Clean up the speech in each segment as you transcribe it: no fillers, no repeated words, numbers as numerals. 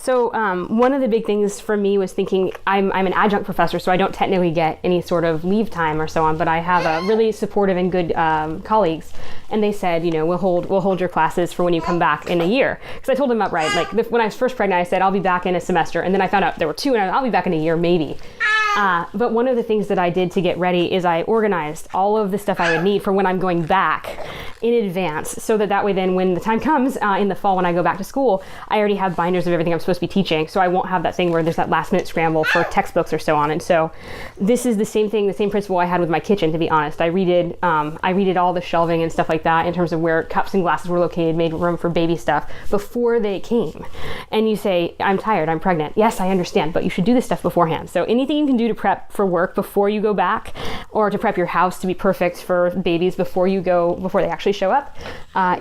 So one of the big things for me was thinking I'm an adjunct professor, so I don't technically get any sort of leave time or so on, but I have a really supportive and good colleagues, and they said, we'll hold your classes for when you come back in a year. Because I told them outright, like when I was first pregnant, I said I'll be back in a semester, and then I found out there were 2, and I'll be back in a year maybe. But one of the things that I did to get ready is I organized all of the stuff I would need for when I'm going back in advance, so that way then when the time comes in the fall when I go back to school, I already have binders of everything I'm supposed to be teaching, so I won't have that thing where there's that last minute scramble for textbooks or so on. And so this is the same thing, the same principle I had with my kitchen, to be honest. I redid all the shelving and stuff like that in terms of where cups and glasses were located, made room for baby stuff before they came. And you say, I'm tired, I'm pregnant. Yes, I understand, but you should do this stuff beforehand. So anything you can do to prep for work before you go back, or to prep your house to be perfect for babies before they actually show up,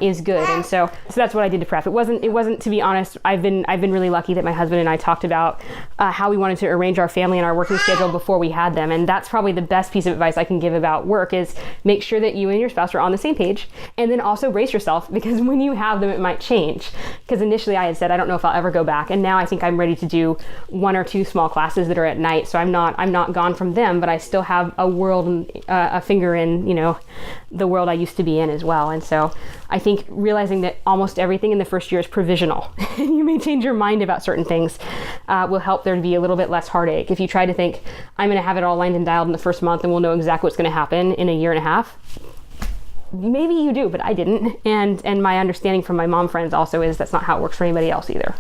is good. And so that's what I did to prep. It wasn't, to be honest, I've been really lucky that my husband and I talked about how we wanted to arrange our family and our working schedule before we had them. And that's probably the best piece of advice I can give about work, is make sure that you and your spouse are on the same page, and then also brace yourself, because when you have them, it might change. Because initially I had said, I don't know if I'll ever go back. And now I think I'm ready to do 1 or 2 small classes that are at night. So I'm not gone from them, but I still have a finger in, the world I used to be in as well. And so I think realizing that almost everything in the first year is provisional, and you may change your mind about certain things, will help there to be a little bit less heartache. If you try to think, I'm going to have it all lined and dialed in the first month and we'll know exactly what's going to happen in a year and a half, maybe you do, but I didn't. And my understanding from my mom friends also is that's not how it works for anybody else either.